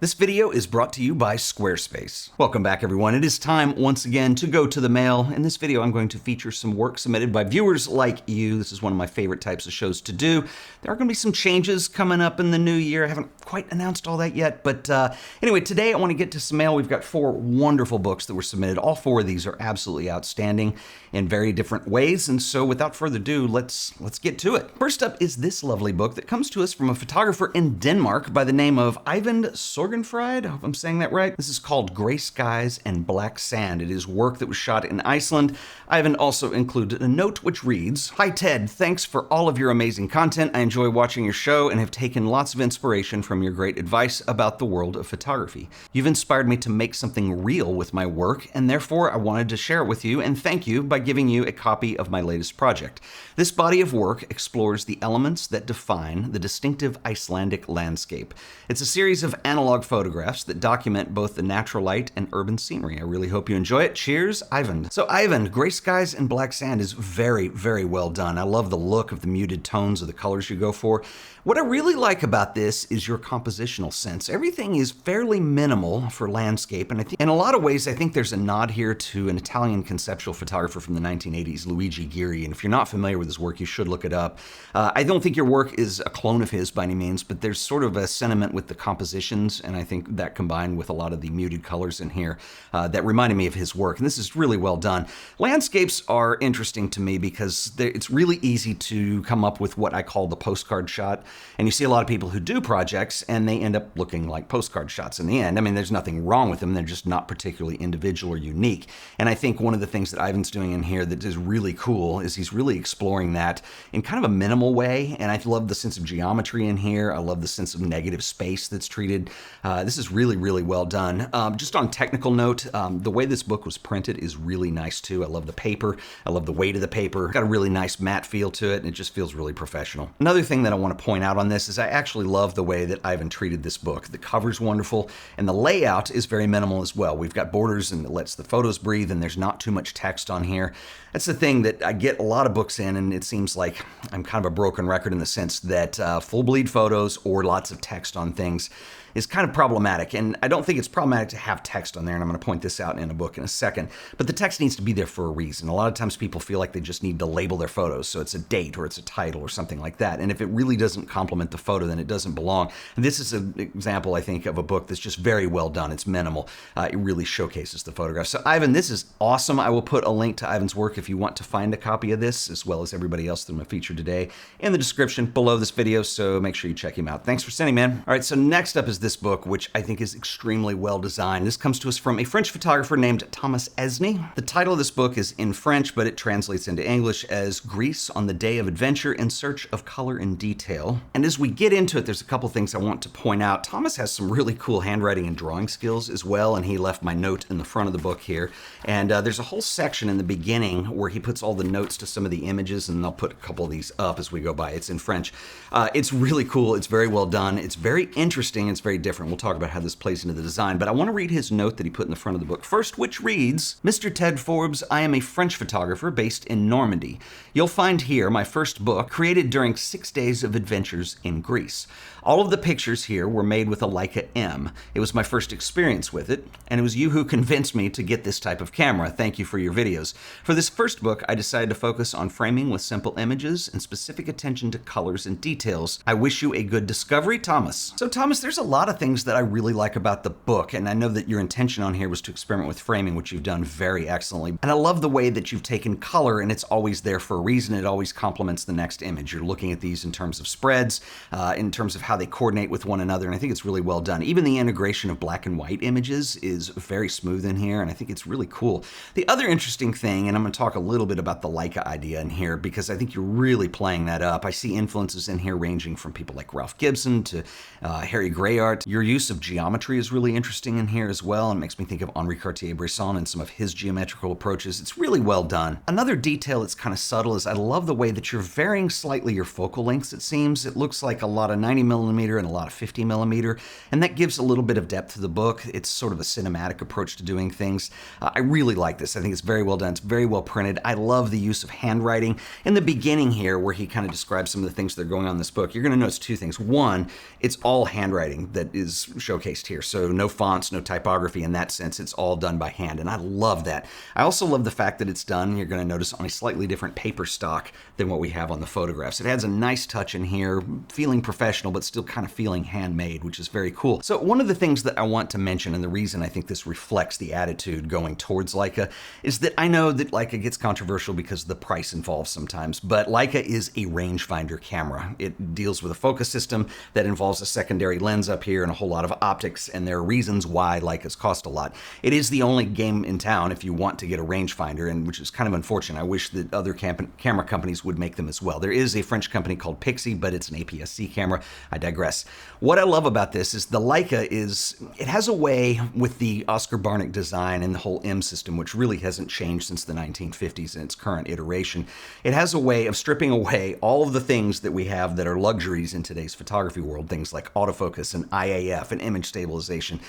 This video is brought to you by Squarespace. Welcome back, everyone. It is time once again to go to the mail. In this video, I'm going to feature some work submitted by viewers like you. This is one of my favorite types of shows to do. There are going to be some changes coming up in the new year. I haven't quite announced all that yet, but anyway, today I want to get to some mail. We've got 4 wonderful books that were submitted. All 4 of these are absolutely outstanding in very different ways, and so without further ado, let's get to it. First up is this lovely book that comes to us from a photographer in Denmark by the name of Ivan Sorgenfried. I hope I'm saying that right. This is called Gray Skies and Black Sand. It is work that was shot in Iceland. Ivan also included a note which reads, "Hi Ted, thanks for all of your amazing content. I enjoy watching your show and have taken lots of inspiration from your great advice about the world of photography. You've inspired me to make something real with my work, and therefore I wanted to share it with you and thank you by giving you a copy of my latest project. This body of work explores the elements that define the distinctive Icelandic landscape. It's a series of analog photographs that document both the natural light and urban scenery. I really hope you enjoy it. Cheers, Ivan." So Ivan, Gray Skies and Black Sand is very, very well done. I love the look of the muted tones of the colors you go for. What I really like about this is your compositional sense. Everything is fairly minimal for landscape, and I think in a lot of ways I think there's a nod here to an Italian conceptual photographer from the 1980s, Luigi Ghiri, and if you're not familiar with his work, you should look it up. I don't think your work is a clone of his by any means, but there's sort of a sentiment with the compositions, and I think that combined with a lot of the muted colors in here that reminded me of his work, and this is really well done. Landscapes are interesting to me because it's really easy to come up with what I call the postcard shot, and you see a lot of people who do projects and they end up looking like postcard shots in the end. I mean, there's nothing wrong with them, they're just not particularly individual or unique, and I think one of the things that Ivan's doing in here that is really cool is he's really exploring that in kind of a minimal way, and I love the sense of geometry in here. I love the sense of negative space that's treated. This is really, really well done. Just on technical note, the way this book was printed is really nice too. I love the paper. I love the weight of the paper. Got a really nice matte feel to it, and it just feels really professional. Another thing that I want to point out on this is I actually love the way that Ivan treated this book. The cover's wonderful, and the layout is very minimal as well. We've got borders, and it lets the photos breathe, and there's not too much text on here. That's the thing that I get a lot of books in, and it seems like I'm kind of a broken record in the sense that full bleed photos or lots of text on things is kind of problematic, and I don't think it's problematic to have text on there, and I'm going to point this out in a book in a second, but the text needs to be there for a reason. A lot of times people feel like they just need to label their photos, so it's a date or it's a title or something like that, and if it really doesn't complement the photo, then it doesn't belong. And this is an example, I think, of a book that's just very well done. It's minimal. It really showcases the photograph. So Ivan, this is awesome. I will put a link to Ivan's work if you want to find a copy of this, as well as everybody else that I'm going to feature today, in the description below this video, so make sure you check him out. Thanks for sending, man. All right, so next up is this book, which I think is extremely well designed. This comes to us from a French photographer named Thomas Esney. The title of this book is in French, but it translates into English as Greece on the Day of Adventure in Search of Color and Detail. And as we get into it, there's a couple things I want to point out. Thomas has some really cool handwriting and drawing skills as well, and he left my note in the front of the book here. And there's a whole section in the beginning where he puts all the notes to some of the images, and I'll put a couple of these up as we go by. It's in French. It's really cool. It's very well done. It's very interesting. It's very different. We'll talk about how this plays into the design, but I want to read his note that he put in the front of the book first, which reads, "Mr. Ted Forbes, I am a French photographer based in Normandy. You'll find here my first book, created during 6 days of adventures in Greece. All of the pictures here were made with a Leica M. It was my first experience with it, and it was you who convinced me to get this type of camera. Thank you for your videos. For this first book, I decided to focus on framing with simple images and specific attention to colors and details. I wish you a good discovery, Thomas." So Thomas, there's a lot of things that I really like about the book, and I know that your intention on here was to experiment with framing, which you've done very excellently. And I love the way that you've taken color, and it's always there for a reason. It always complements the next image. You're looking at these in terms of spreads, in terms of how they coordinate with one another, and I think it's really well done. Even the integration of black and white images is very smooth in here, and I think it's really cool. The other interesting thing, and I'm going to talk a little bit about the Leica idea in here, because I think you're really playing that up. I see influences in here ranging from people like Ralph Gibson to Harry Grayart. Your use of geometry is really interesting in here as well, and it makes me think of Henri Cartier-Bresson and some of his geometrical approaches. It's really well done. Another detail that's kind of subtle is I love the way that you're varying slightly your focal lengths, it seems. It looks like a lot of 90mm 35mm and a lot of 50mm, and that gives a little bit of depth to the book. It's sort of a cinematic approach to doing things. I really like this. I think it's very well done. It's very well printed. I love the use of handwriting. In the beginning here, where he kind of describes some of the things that are going on in this book, you're going to notice two things. One, it's all handwriting that is showcased here. So no fonts, no typography in that sense. It's all done by hand, and I love that. I also love the fact that it's done, you're going to notice, on a slightly different paper stock than what we have on the photographs. It adds a nice touch in here, feeling professional, but still kind of feeling handmade, which is very cool. So one of the things that I want to mention, and the reason I think this reflects the attitude going towards Leica, is that I know that Leica gets controversial because the price involved sometimes, but Leica is a rangefinder camera. It deals with a focus system that involves a secondary lens up here and a whole lot of optics, and there are reasons why Leicas cost a lot. It is the only game in town if you want to get a rangefinder, and which is kind of unfortunate. I wish that other camera companies would make them as well. There is a French company called Pixie, but it's an APS-C camera. I digress. What I love about this is the Leica it has a way with the Oscar Barnick design and the whole M system, which really hasn't changed since the 1950s in its current iteration. It has a way of stripping away all of the things that we have that are luxuries in today's photography world, things like autofocus and IAF and image stabilization.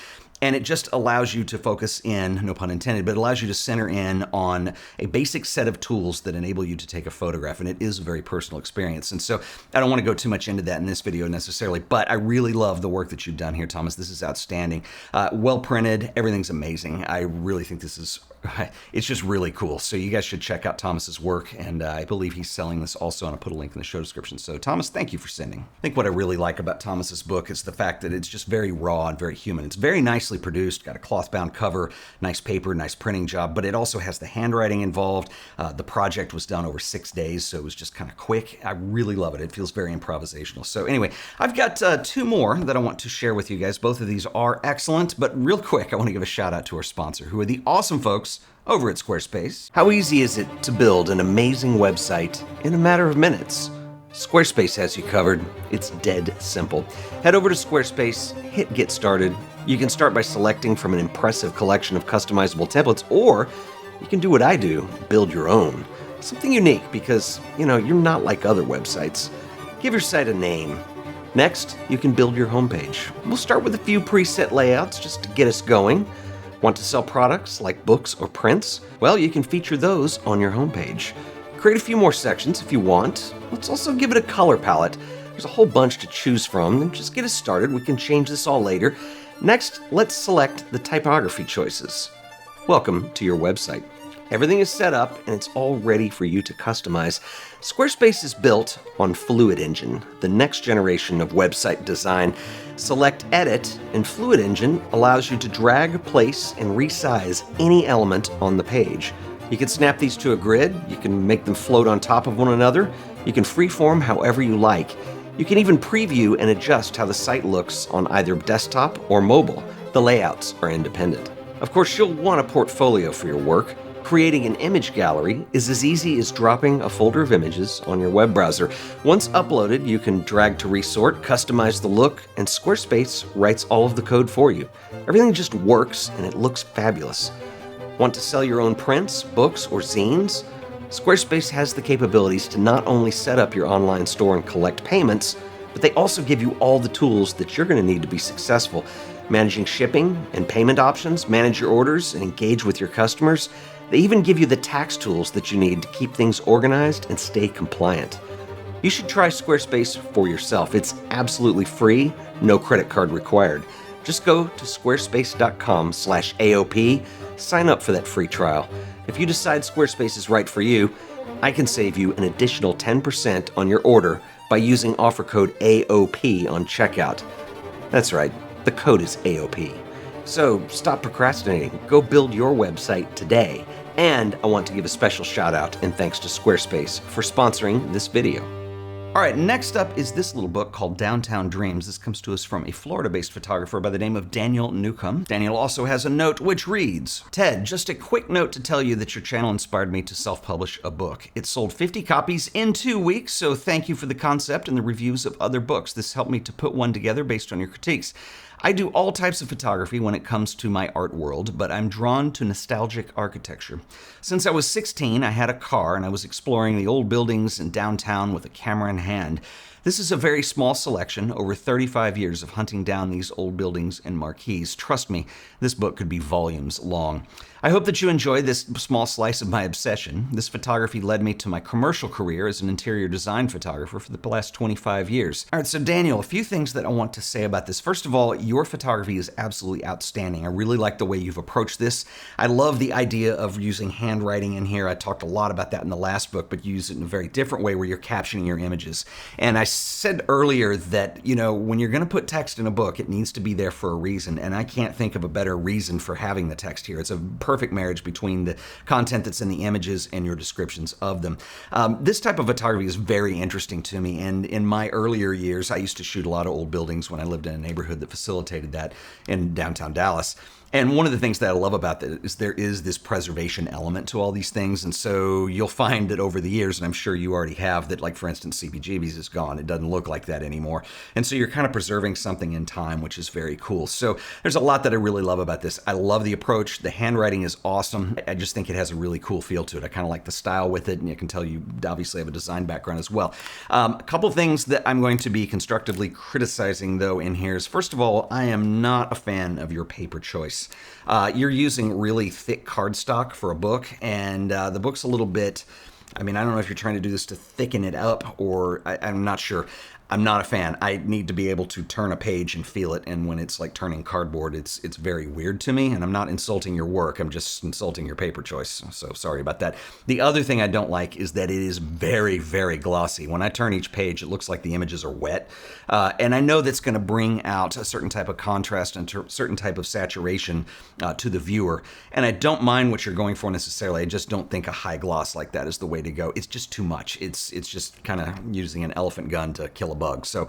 And it just allows you to focus in, no pun intended, but it allows you to center in on a basic set of tools that enable you to take a photograph. And it is a very personal experience. And so I don't want to go too much into that in this video necessarily, but I really love the work that you've done here, Thomas. This is outstanding. Well printed. Everything's amazing. I really think this is it's just really cool. So you guys should check out Thomas's work, and I believe he's selling this also, and I'll put a link in the show description. So Thomas, thank you for sending. I think what I really like about Thomas's book is the fact that it's just very raw and very human. It's very nicely produced, got a cloth-bound cover, nice paper, nice printing job, but it also has the handwriting involved. The project was done over 6 days, so it was just kind of quick. I really love it. It feels very improvisational. So anyway, I've got two more that I want to share with you guys. Both of these are excellent, but real quick, I want to give a shout out to our sponsor, who are the awesome folks over at Squarespace. How easy is it to build an amazing website in a matter of minutes? Squarespace has you covered. It's dead simple. Head over to Squarespace, hit get started. You can start by selecting from an impressive collection of customizable templates, or you can do what I do, build your own. Something unique because, you're not like other websites. Give your site a name. Next, you can build your homepage. We'll start with a few preset layouts just to get us going. Want to sell products like books or prints? Well, you can feature those on your homepage. Create a few more sections if you want. Let's also give it a color palette. There's a whole bunch to choose from, and just get us started. We can change this all later. Next, let's select the typography choices. Welcome to your website. Everything is set up and it's all ready for you to customize. Squarespace is built on Fluid Engine, the next generation of website design. Select Edit, and Fluid Engine allows you to drag, place, and resize any element on the page. You can snap these to a grid, you can make them float on top of one another, you can freeform however you like. You can even preview and adjust how the site looks on either desktop or mobile. The layouts are independent. Of course, you'll want a portfolio for your work. Creating an image gallery is as easy as dropping a folder of images on your web browser. Once uploaded, you can drag to resort, customize the look, and Squarespace writes all of the code for you. Everything just works and it looks fabulous. Want to sell your own prints, books, or zines? Squarespace has the capabilities to not only set up your online store and collect payments, but they also give you all the tools that you're going to need to be successful. Managing shipping and payment options, manage your orders, and engage with your customers. They even give you the tax tools that you need to keep things organized and stay compliant. You should try Squarespace for yourself. It's absolutely free, no credit card required. Just go to squarespace.com/AOP, sign up for that free trial. If you decide Squarespace is right for you, I can save you an additional 10% on your order by using offer code AOP on checkout. That's right, the code is AOP. So stop procrastinating, go build your website today. And I want to give a special shout out and thanks to Squarespace for sponsoring this video. All right, next up is this little book called Downtown Dreams. This comes to us from a Florida-based photographer by the name of Daniel Newcomb. Daniel also has a note which reads, Ted, just a quick note to tell you that your channel inspired me to self-publish a book. It sold 50 copies in 2 weeks, so thank you for the concept and the reviews of other books. This helped me to put one together based on your critiques. I do all types of photography when it comes to my art world, but I'm drawn to nostalgic architecture. Since I was 16, I had a car and I was exploring the old buildings in downtown with a camera in hand. This is a very small selection over 35 years of hunting down these old buildings and marquees. Trust me, this book could be volumes long. I hope that you enjoy this small slice of my obsession. This photography led me to my commercial career as an interior design photographer for the last 25 years. All right, so Daniel, a few things that I want to say about this. First of all, your photography is absolutely outstanding. I really like the way you've approached this. I love the idea of using handwriting in here. I talked a lot about that in the last book, but you use it in a very different way where you're captioning your images. And I said earlier that, when you're going to put text in a book, it needs to be there for a reason. And I can't think of a better reason for having the text here. It's a perfect marriage between the content that's in the images and your descriptions of them. This type of photography is very interesting to me, and in my earlier years, I used to shoot a lot of old buildings when I lived in a neighborhood that facilitated that in downtown Dallas. And one of the things that I love about that is there is this preservation element to all these things. And so you'll find that over the years, and I'm sure you already have, that like, for instance, CBGB's is gone. It doesn't look like that anymore. And so you're kind of preserving something in time, which is very cool. So there's a lot that I really love about this. I love the approach. The handwriting is awesome. I just think it has a really cool feel to it. I kind of like the style with it. And you can tell you obviously have a design background as well. A couple of things that I'm going to be constructively criticizing, though, in here is, first of all, I am not a fan of your paper choice. You're using really thick cardstock for a book, and the book's a little bit, I don't know if you're trying to do this to thicken it up, or I'm not sure. I'm not a fan. I need to be able to turn a page and feel it, and when it's like turning cardboard, it's very weird to me, and I'm not insulting your work, I'm just insulting your paper choice, so sorry about that. The other thing I don't like is that it is very, very glossy. When I turn each page, it looks like the images are wet, and I know that's going to bring out a certain type of contrast and a certain type of saturation to the viewer, and I don't mind what you're going for necessarily. I just don't think a high gloss like that is the way to go. It's just too much. It's just kind of using an elephant gun to kill a bug. So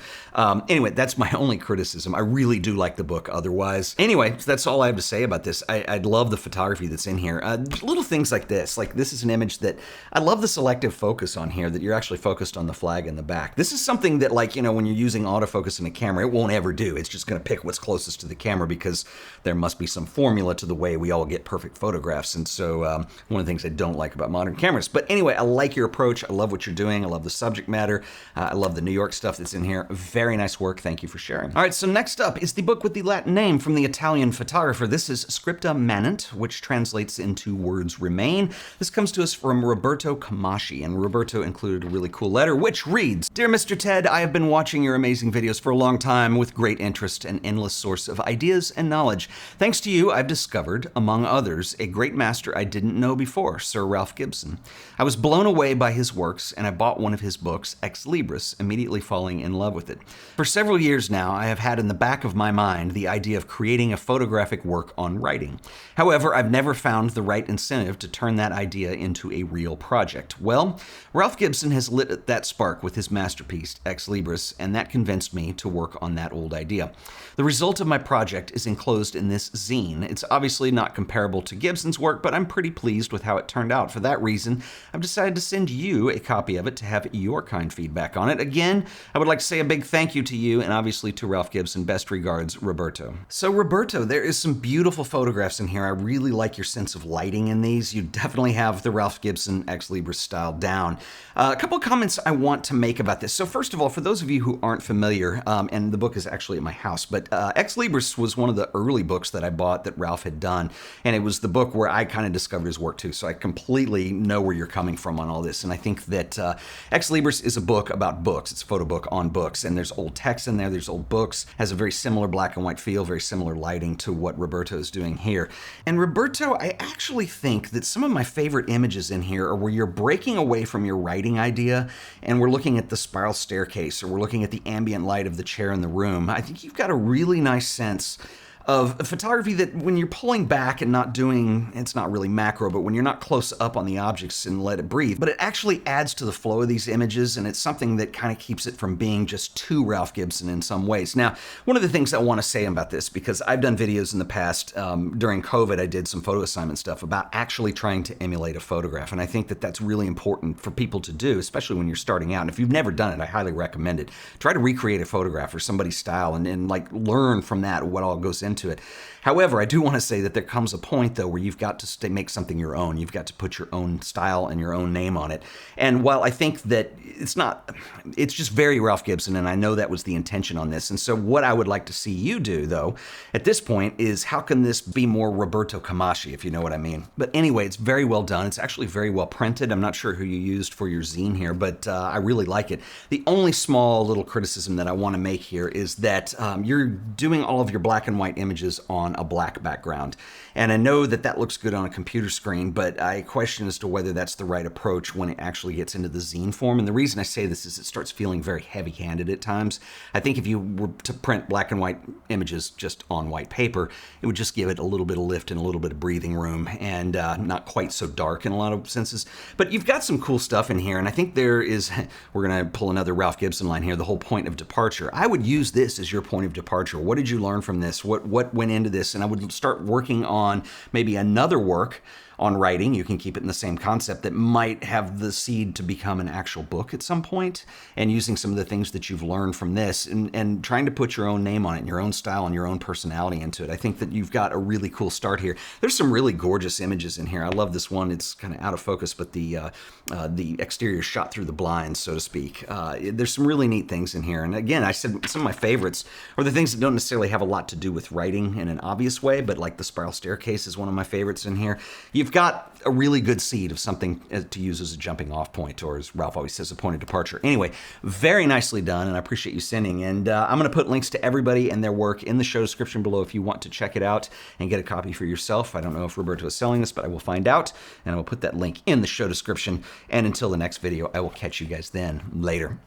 anyway, that's my only criticism. I really do like the book otherwise. Anyway, that's all I have to say about this. I love the photography that's in here. Little things like this is an image that I love the selective focus on here, that you're actually focused on the flag in the back. This is something that, like, when you're using autofocus in a camera, it won't ever do. It's just going to pick what's closest to the camera because there must be some formula to the way we all get perfect photographs. And so one of the things I don't like about modern cameras. But anyway, I like your approach. I love what you're doing. I love the subject matter. I love the New York stuff that's in here. Very nice work. Thank you for sharing. All right, so next up is the book with the Latin name from the Italian photographer. This is Scripta Manant, which translates into Words Remain. This comes to us from Roberto Comaschi, and Roberto included a really cool letter, which reads, "Dear Mr. Ted, I have been watching your amazing videos for a long time with great interest and endless source of ideas and knowledge. Thanks to you, I've discovered, among others, a great master I didn't know before, Sir Ralph Gibson. I was blown away by his works, and I bought one of his books, Ex Libris, immediately falling in love with it. For several years now, I have had in the back of my mind the idea of creating a photographic work on writing. However, I've never found the right incentive to turn that idea into a real project. Well, Ralph Gibson has lit that spark with his masterpiece, Ex Libris, and that convinced me to work on that old idea. The result of my project is enclosed in this zine. It's obviously not comparable to Gibson's work, but I'm pretty pleased with how it turned out. For that reason, I've decided to send you a copy of it to have your kind feedback on it. Again, I would like to say a big thank you to you and obviously to Ralph Gibson. Best regards, Roberto." So Roberto, there is some beautiful photographs in here. I really like your sense of lighting in these. You definitely have the Ralph Gibson Ex Libris style down. A couple of comments I want to make about this. So first of all, for those of you who aren't familiar, and the book is actually at my house, but Ex Libris was one of the early books that I bought that Ralph had done, and it was the book where I kind of discovered his work too. So I completely know where you're coming from on all this, and I think that Ex Libris is a book about books. It's a photo book on books, and there's old text in there, there's old books, has a very similar black and white feel, very similar lighting to what Roberto is doing here. And Roberto, I actually think that some of my favorite images in here are where you're breaking away from your writing idea, and we're looking at the spiral staircase, or we're looking at the ambient light of the chair in the room. I think you've got a really nice sense of photography that when you're pulling back and not doing, it's not really macro, but when you're not close up on the objects and let it breathe, but it actually adds to the flow of these images, and it's something that kind of keeps it from being just too Ralph Gibson in some ways. Now, one of the things I want to say about this, because I've done videos in the past, during COVID, I did some photo assignment stuff about actually trying to emulate a photograph, and I think that that's really important for people to do, especially when you're starting out. And if you've never done it, I highly recommend it. Try to recreate a photograph or somebody's style and like learn from that what all goes into into it. However, I do want to say that there comes a point, though, where you've got to make something your own. You've got to put your own style and your own name on it. And while I think that it's just very Ralph Gibson, and I know that was the intention on this. And so what I would like to see you do, though, at this point is how can this be more Roberto Comaschi, if you know what I mean. But anyway, it's very well done. It's actually very well printed. I'm not sure who you used for your zine here, but I really like it. The only small little criticism that I want to make here is that you're doing all of your black and white images on a black background. And I know that that looks good on a computer screen, but I question as to whether that's the right approach when it actually gets into the zine form. And the reason I say this is it starts feeling very heavy-handed at times. I think if you were to print black and white images just on white paper, it would just give it a little bit of lift and a little bit of breathing room, and not quite so dark in a lot of senses. But you've got some cool stuff in here, and I think we're going to pull another Ralph Gibson line here, the whole point of departure. I would use this as your point of departure. What did you learn from this? What went into this? And I would start working on maybe another work on writing. You can keep it in the same concept that might have the seed to become an actual book at some point, and using some of the things that you've learned from this and trying to put your own name on it and your own style and your own personality into it. I think that you've got a really cool start here. There's some really gorgeous images in here. I love this one. It's kind of out of focus, but the exterior shot through the blinds, so to speak. There's some really neat things in here. And again, I said some of my favorites are the things that don't necessarily have a lot to do with writing in an obvious way, but like the spiral staircase is one of my favorites in here. You've got a really good seed of something to use as a jumping off point, or as Ralph always says, a point of departure. Anyway, very nicely done, and I appreciate you sending. And I'm going to put links to everybody and their work in the show description below if you want to check it out and get a copy for yourself. I don't know if Roberto is selling this, but I will find out, and I will put that link in the show description. And until the next video, I will catch you guys then. Later.